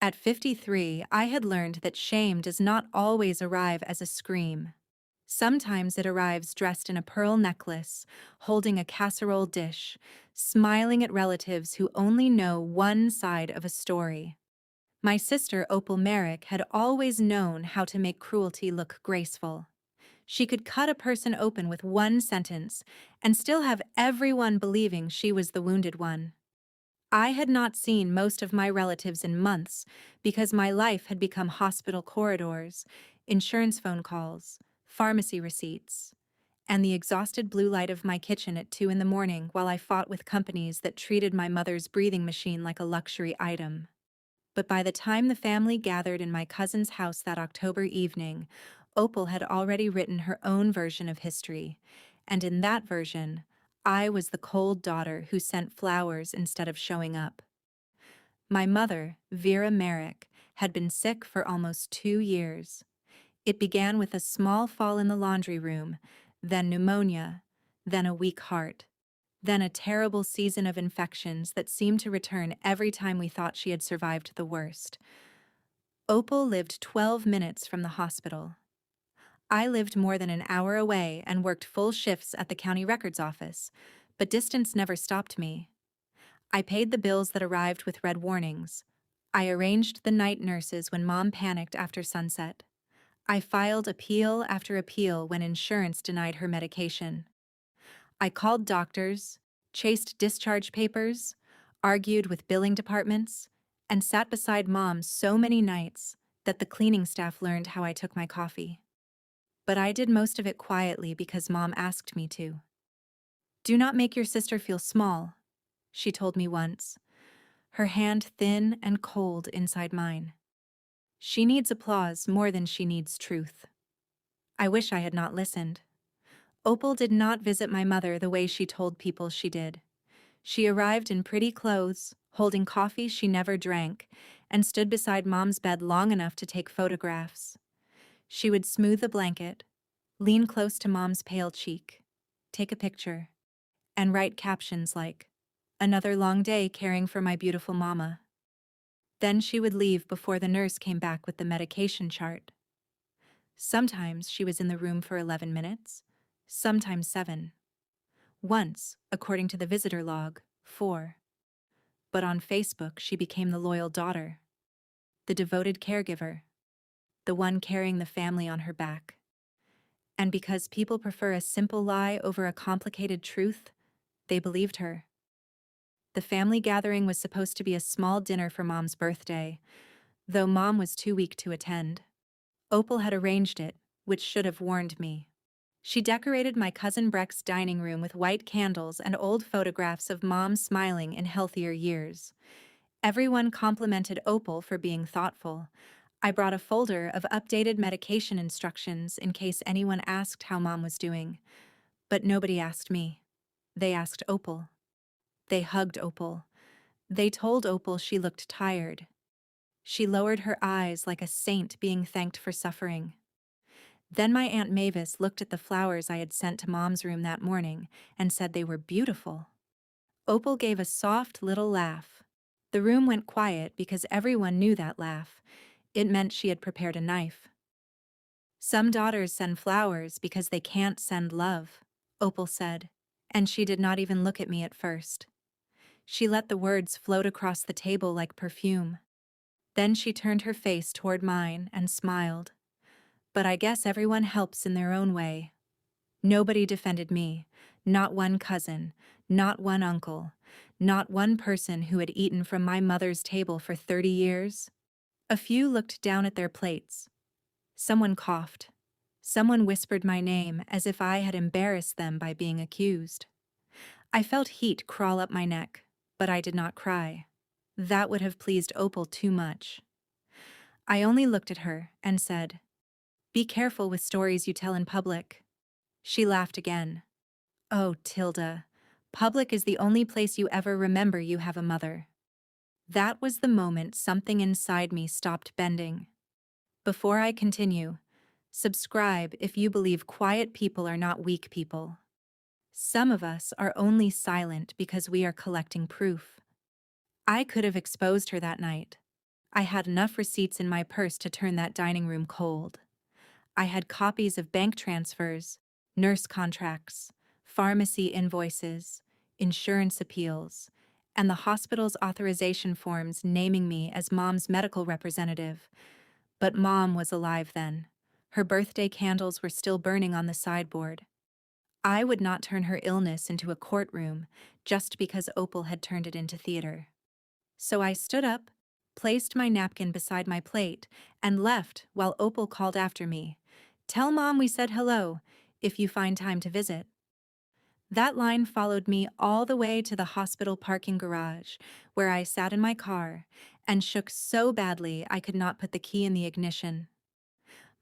At 53, I had learned that shame does not always arrive as a scream. Sometimes it arrives dressed in a pearl necklace, holding a casserole dish, smiling at relatives who only know one side of a story. My sister Opal Merrick had always known how to make cruelty look graceful. She could cut a person open with one sentence and still have everyone believing she was the wounded one. I had not seen most of my relatives in months because my life had become hospital corridors, insurance phone calls, pharmacy receipts, and the exhausted blue light of my kitchen at 2 in the morning while I fought with companies that treated my mother's breathing machine like a luxury item. But by the time the family gathered in my cousin's house that October evening, Opal had already written her own version of history, and in that version, I was the cold daughter who sent flowers instead of showing up. My mother, Vera Merrick, had been sick for almost 2 years. It began with a small fall in the laundry room, then pneumonia, then a weak heart, then a terrible season of infections that seemed to return every time we thought she had survived the worst. Opal lived 12 minutes from the hospital. I lived more than an hour away and worked full shifts at the county records office, but distance never stopped me. I paid the bills that arrived with red warnings. I arranged the night nurses when Mom panicked after sunset. I filed appeal after appeal when insurance denied her medication. I called doctors, chased discharge papers, argued with billing departments, and sat beside Mom so many nights that the cleaning staff learned how I took my coffee. But I did most of it quietly because Mom asked me to. "Do not make your sister feel small," she told me once, her hand thin and cold inside mine. "She needs applause more than she needs truth." I wish I had not listened. Opal did not visit my mother the way she told people she did. She arrived in pretty clothes, holding coffee she never drank, and stood beside Mom's bed long enough to take photographs. She would smooth the blanket, lean close to Mom's pale cheek, take a picture, and write captions like, "Another long day caring for my beautiful mama." Then she would leave before the nurse came back with the medication chart. Sometimes she was in the room for 11 minutes, sometimes 7. Once, according to the visitor log, 4. But on Facebook she became the loyal daughter, the devoted caregiver, the one carrying the family on her back. And because people prefer a simple lie over a complicated truth, they believed her. The family gathering was supposed to be a small dinner for Mom's birthday, though Mom was too weak to attend. Opal had arranged it, which should have warned me. She decorated my cousin Breck's dining room with white candles and old photographs of Mom smiling in healthier years. Everyone complimented Opal for being thoughtful. I brought a folder of updated medication instructions in case anyone asked how Mom was doing. But nobody asked me. They asked Opal. They hugged Opal. They told Opal she looked tired. She lowered her eyes like a saint being thanked for suffering. Then my Aunt Mavis looked at the flowers I had sent to Mom's room that morning and said they were beautiful. Opal gave a soft little laugh. The room went quiet because everyone knew that laugh. It meant she had prepared a knife. "Some daughters send flowers because they can't send love," Opal said, and she did not even look at me at first. She let the words float across the table like perfume. Then she turned her face toward mine and smiled. But I guess everyone helps in their own way. Nobody defended me, not one cousin, not one uncle, not one person who had eaten from my mother's table for 30 years. A few looked down at their plates. Someone coughed. Someone whispered my name as if I had embarrassed them by being accused. I felt heat crawl up my neck, but I did not cry. That would have pleased Opal too much. I only looked at her and said, "Be careful with stories you tell in public." She laughed again. "Oh, Tilda, public is the only place you ever remember you have a mother." That was the moment something inside me stopped bending. Before I continue, subscribe if you believe quiet people are not weak people. Some of us are only silent because we are collecting proof. I could have exposed her that night. I had enough receipts in my purse to turn that dining room cold. I had copies of bank transfers, nurse contracts, pharmacy invoices, insurance appeals, and the hospital's authorization forms naming me as Mom's medical representative. But Mom was alive then. Her birthday candles were still burning on the sideboard. I would not turn her illness into a courtroom just because Opal had turned it into theater. So I stood up, placed my napkin beside my plate, and left while Opal called after me. "Tell Mom we said hello, if you find time to visit." That line followed me all the way to the hospital parking garage, where I sat in my car and shook so badly I could not put the key in the ignition.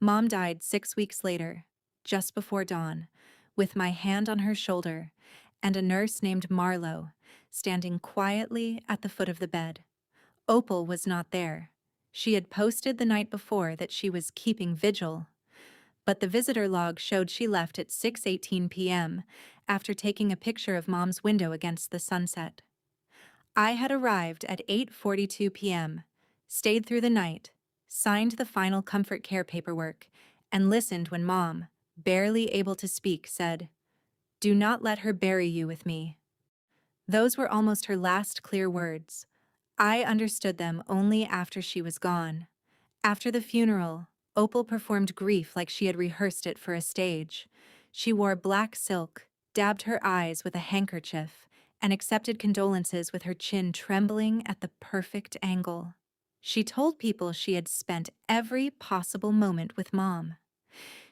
Mom died 6 weeks later, just before dawn, with my hand on her shoulder and a nurse named Marlowe standing quietly at the foot of the bed. Opal was not there. She had posted the night before that she was keeping vigil, but the visitor log showed she left at 6:18 p.m. after taking a picture of Mom's window against the sunset. I had arrived at 8:42 p.m., stayed through the night, signed the final comfort care paperwork, and listened when Mom, barely able to speak, said, "Do not let her bury you with me." Those were almost her last clear words. I understood them only after she was gone. After the funeral, Opal performed grief like she had rehearsed it for a stage. She wore black silk, dabbed her eyes with a handkerchief, and accepted condolences with her chin trembling at the perfect angle. She told people she had spent every possible moment with Mom.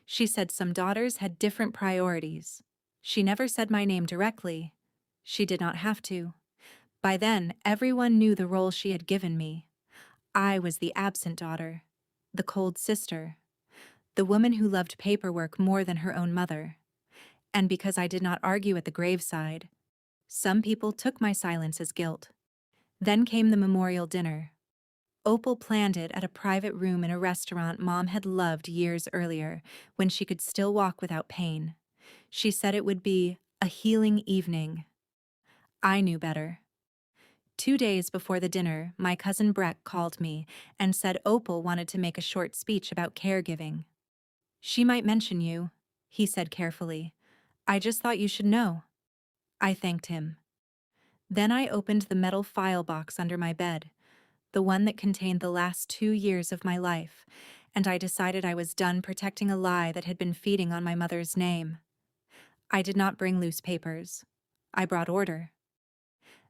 She said some daughters had different priorities. She never said my name directly. She did not have to. By then, everyone knew the role she had given me. I was the absent daughter, the cold sister, the woman who loved paperwork more than her own mother. And because I did not argue at the graveside, some people took my silence as guilt. Then came the memorial dinner. Opal planned it at a private room in a restaurant Mom had loved years earlier, when she could still walk without pain. She said it would be a healing evening. I knew better. 2 days before the dinner, my cousin Breck called me and said Opal wanted to make a short speech about caregiving. "She might mention you," he said carefully. "I just thought you should know." I thanked him. Then I opened the metal file box under my bed, the one that contained the last 2 years of my life, and I decided I was done protecting a lie that had been feeding on my mother's name. I did not bring loose papers. I brought order.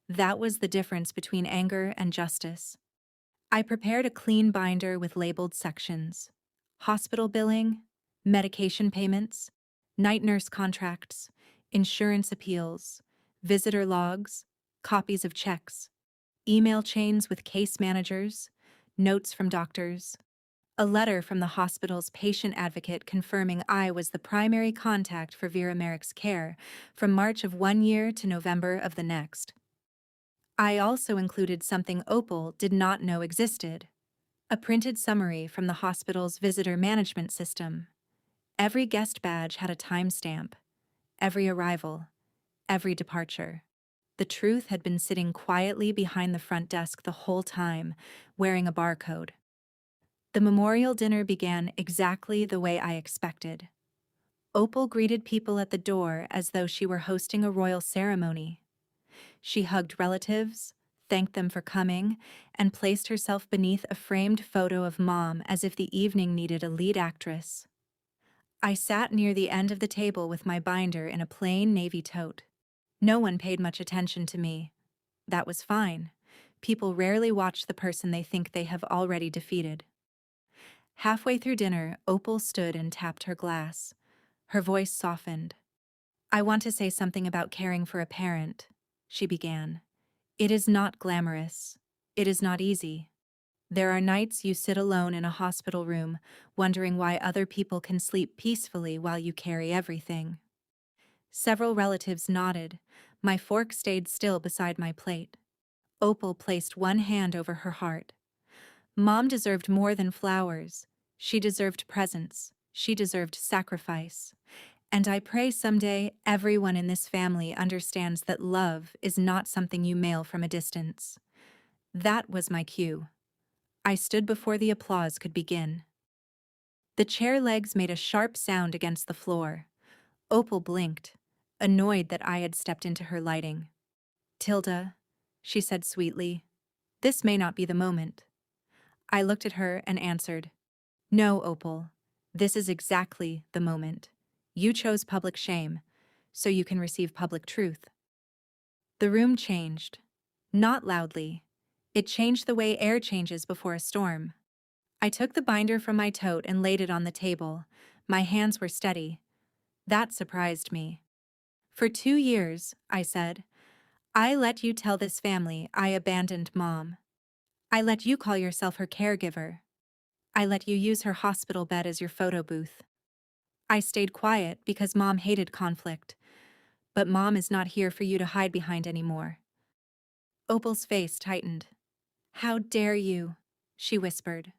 That was the difference between anger and justice. I prepared a clean binder with labeled sections: hospital billing, medication payments, night nurse contracts, insurance appeals, visitor logs, copies of checks, email chains with case managers, notes from doctors, a letter from the hospital's patient advocate confirming I was the primary contact for Vera Merrick's care from March of one year to November of the next. I also included something Opal did not know existed: a printed summary from the hospital's visitor management system. Every guest badge had a timestamp, every arrival, every departure. The truth had been sitting quietly behind the front desk the whole time, wearing a barcode. The memorial dinner began exactly the way I expected. Opal greeted people at the door as though she were hosting a royal ceremony. She hugged relatives, thanked them for coming, and placed herself beneath a framed photo of Mom as if the evening needed a lead actress. I sat near the end of the table with my binder in a plain navy tote. No one paid much attention to me. That was fine. People rarely watch the person they think they have already defeated. Halfway through dinner, Opal stood and tapped her glass. Her voice softened. "I want to say something about caring for a parent," she began. "It is not glamorous. It is not easy. There are nights you sit alone in a hospital room, wondering why other people can sleep peacefully while you carry everything." Several relatives nodded. My fork stayed still beside my plate. Opal placed one hand over her heart. Mom deserved more than flowers. She deserved presence. She deserved sacrifice. And I pray someday everyone in this family understands that love is not something you mail from a distance. That was my cue. I stood before the applause could begin. The chair legs made a sharp sound against the floor. Opal blinked, annoyed that I had stepped into her lighting. "Tilda," she said sweetly, "this may not be the moment." I looked at her and answered, "No, Opal, this is exactly the moment. You chose public shame, so you can receive public truth." The room changed. Not loudly. It changed the way air changes before a storm. I took the binder from my tote and laid it on the table. My hands were steady. That surprised me. "For 2 years," I said, "I let you tell this family I abandoned Mom. I let you call yourself her caregiver. I let you use her hospital bed as your photo booth. I stayed quiet because Mom hated conflict, but Mom is not here for you to hide behind anymore." Opal's face tightened. "How dare you?" she whispered.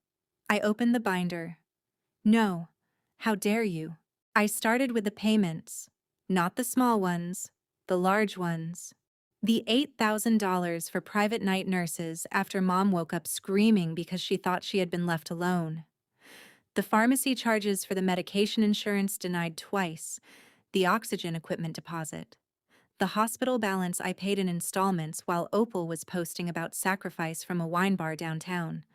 I opened the binder. "No, how dare you?" I started with the payments, not the small ones, the large ones. The $8,000 for private night nurses after Mom woke up screaming because she thought she had been left alone. The pharmacy charges for the medication insurance denied twice, the oxygen equipment deposit. The hospital balance I paid in installments while Opal was posting about sacrifice from a wine bar downtown.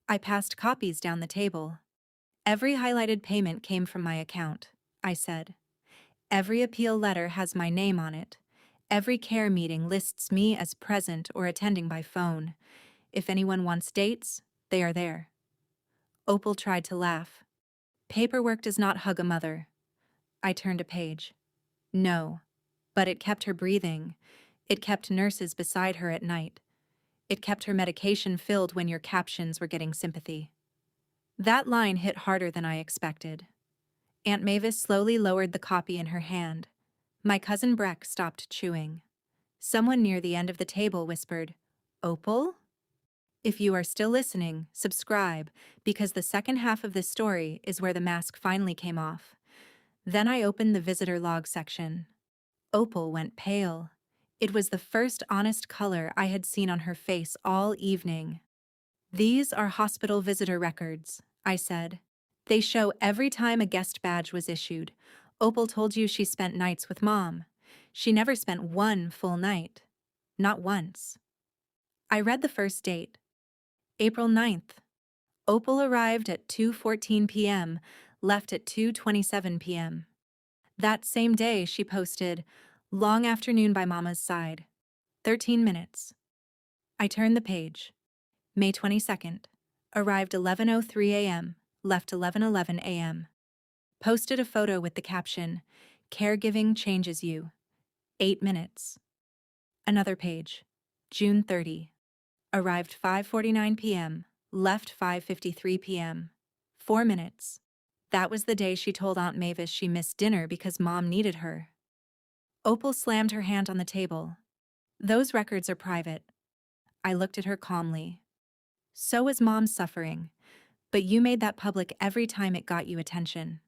I passed copies down the table. "Every highlighted payment came from my account," I said. "Every appeal letter has my name on it. Every care meeting lists me as present or attending by phone. If anyone wants dates, they are there." Opal tried to laugh. "Paperwork does not hug a mother." I turned a page. "No, but it kept her breathing. It kept nurses beside her at night. It kept her medication filled when your captions were getting sympathy." That line hit harder than I expected. Aunt Mavis slowly lowered the copy in her hand. My cousin Breck stopped chewing. Someone near the end of the table whispered, "Opal?" If you are still listening, subscribe, because the second half of this story is where the mask finally came off. Then I opened the visitor log section. Opal went pale. It was the first honest color I had seen on her face all evening. "These are hospital visitor records," I said. "They show every time a guest badge was issued. Opal told you she spent nights with Mom. She never spent one full night. Not once." I read the first date. April 9th. Opal arrived at 2:14 p.m., left at 2:27 p.m. That same day she posted, "Long afternoon by Mama's side. 13 minutes. I turned the page. May 22nd. Arrived 11:03 a.m., left 11:11 a.m. Posted a photo with the caption, "Caregiving changes you. 8 minutes." Another page. June 30. Arrived 5:49 p.m., left 5:53 p.m. 4 minutes. That was the day she told Aunt Mavis she missed dinner because Mom needed her. Opal slammed her hand on the table. "Those records are private." I looked at her calmly. "So is Mom's suffering, but you made that public every time it got you attention."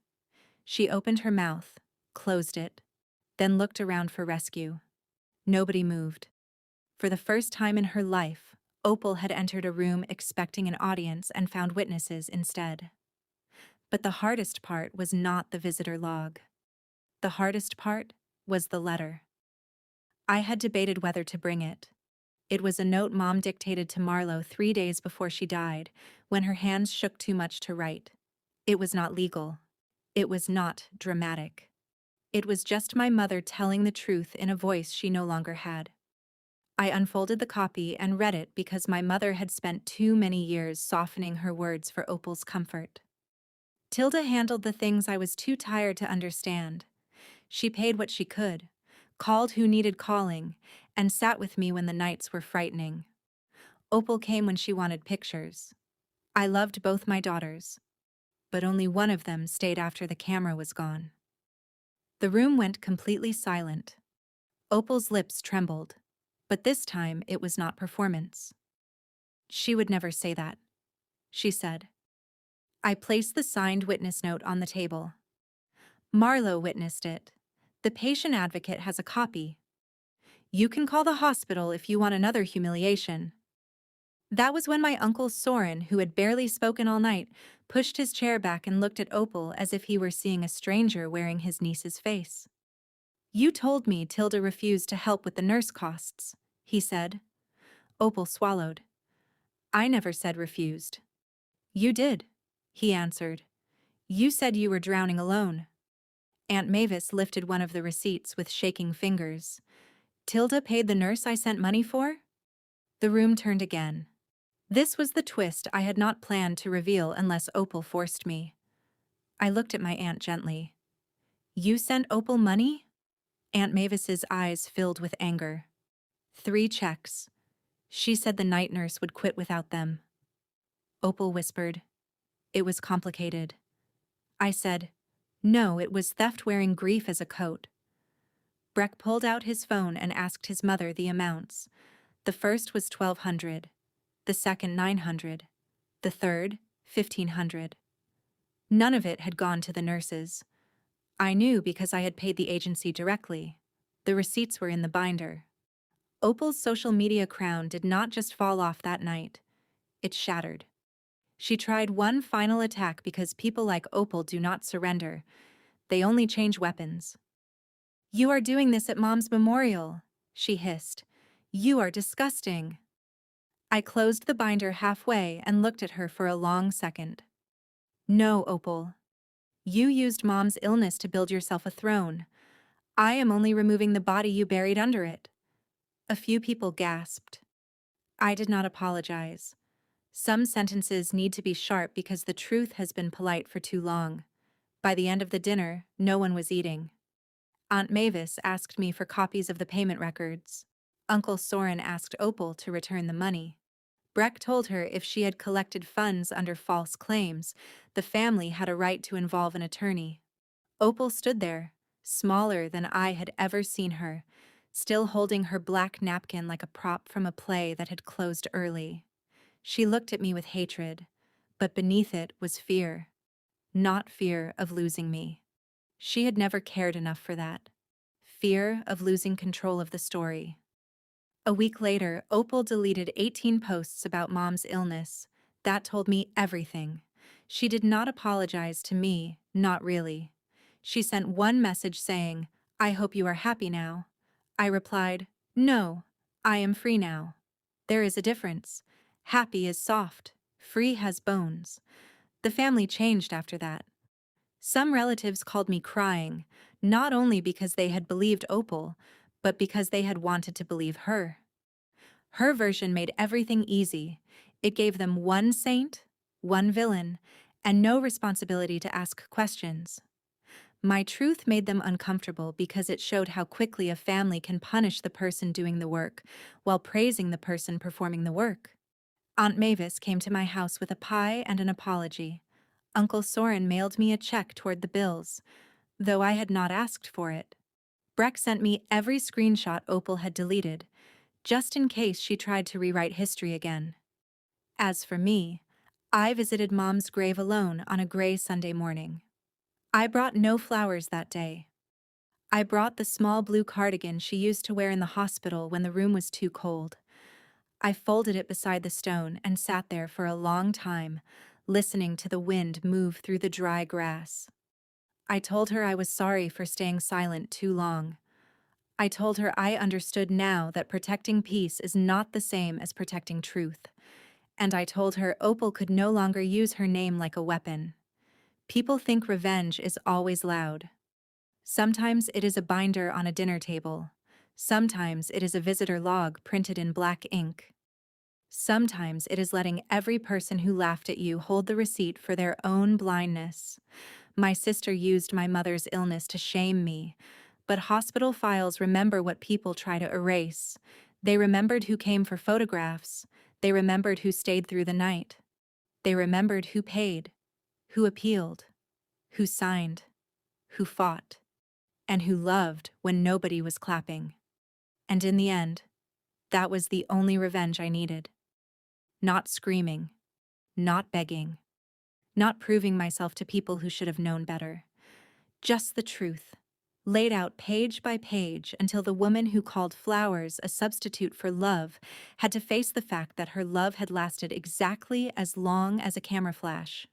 She opened her mouth, closed it, then looked around for rescue. Nobody moved. For the first time in her life, Opal had entered a room expecting an audience and found witnesses instead. But the hardest part was not the visitor log. The hardest part was the letter. I had debated whether to bring it. It was a note Mom dictated to Marlo 3 days before she died, when her hands shook too much to write. It was not legal. It was not dramatic. It was just my mother telling the truth in a voice she no longer had. I unfolded the copy and read it because my mother had spent too many years softening her words for Opal's comfort. Tilda handled the things I was too tired to understand. She paid what she could, called who needed calling, and sat with me when the nights were frightening. Opal came when she wanted pictures. I loved both my daughters, but only one of them stayed after the camera was gone. The room went completely silent. Opal's lips trembled, but this time it was not performance. "She would never say that," she said. I placed the signed witness note on the table. "Marlo witnessed it. The patient advocate has a copy. You can call the hospital if you want another humiliation." That was when my uncle Soren, who had barely spoken all night, pushed his chair back and looked at Opal as if he were seeing a stranger wearing his niece's face. "You told me Tilda refused to help with the nurse costs," he said. Opal swallowed. "I never said refused." "You did," he answered. "You said you were drowning alone." Aunt Mavis lifted one of the receipts with shaking fingers. "Tilda paid the nurse I sent money for?" The room turned again. This was the twist I had not planned to reveal unless Opal forced me. I looked at my aunt gently. "You sent Opal money?" Aunt Mavis's eyes filled with anger. "3 checks. She said the night nurse would quit without them." Opal whispered, "It was complicated." I said, "No, it was theft wearing grief as a coat." Breck pulled out his phone and asked his mother the amounts. The first was $1,200, the second $900, the third $1,500. None of it had gone to the nurses. I knew because I had paid the agency directly. The receipts were in the binder. Opal's social media crown did not just fall off that night. It shattered. She tried one final attack because people like Opal do not surrender. They only change weapons. "You are doing this at Mom's memorial," she hissed. "You are disgusting." I closed the binder halfway and looked at her for a long second. "No, Opal. You used Mom's illness to build yourself a throne. I am only removing the body you buried under it." A few people gasped. I did not apologize. Some sentences need to be sharp because the truth has been polite for too long. By the end of the dinner, no one was eating. Aunt Mavis asked me for copies of the payment records. Uncle Soren asked Opal to return the money. Breck told her if she had collected funds under false claims, the family had a right to involve an attorney. Opal stood there, smaller than I had ever seen her, still holding her black napkin like a prop from a play that had closed early. She looked at me with hatred, but beneath it was fear. Not fear of losing me. She had never cared enough for that. Fear of losing control of the story. A week later, Opal deleted 18 posts about Mom's illness. That told me everything. She did not apologize to me, not really. She sent one message saying, "I hope you are happy now." I replied, "No, I am free now." There is a difference. Happy is soft, free has bones. The family changed after that. Some relatives called me crying, not only because they had believed Opal, but because they had wanted to believe her. Her version made everything easy. It gave them one saint, one villain, and no responsibility to ask questions. My truth made them uncomfortable because it showed how quickly a family can punish the person doing the work while praising the person performing the work. Aunt Mavis came to my house with a pie and an apology. Uncle Soren mailed me a check toward the bills, though I had not asked for it. Breck sent me every screenshot Opal had deleted, just in case she tried to rewrite history again. As for me, I visited Mom's grave alone on a gray Sunday morning. I brought no flowers that day. I brought the small blue cardigan she used to wear in the hospital when the room was too cold. I folded it beside the stone and sat there for a long time, listening to the wind move through the dry grass. I told her I was sorry for staying silent too long. I told her I understood now that protecting peace is not the same as protecting truth. And I told her Opal could no longer use her name like a weapon. People think revenge is always loud. Sometimes it is a binder on a dinner table. Sometimes it is a visitor log printed in black ink. Sometimes it is letting every person who laughed at you hold the receipt for their own blindness. My sister used my mother's illness to shame me, but hospital files remember what people try to erase. They remembered who came for photographs. They remembered who stayed through the night. They remembered who paid, who appealed, who signed, who fought, and who loved when nobody was clapping. And in the end, that was the only revenge I needed. Not screaming, not begging, not proving myself to people who should have known better. Just the truth, laid out page by page until the woman who called flowers a substitute for love had to face the fact that her love had lasted exactly as long as a camera flash.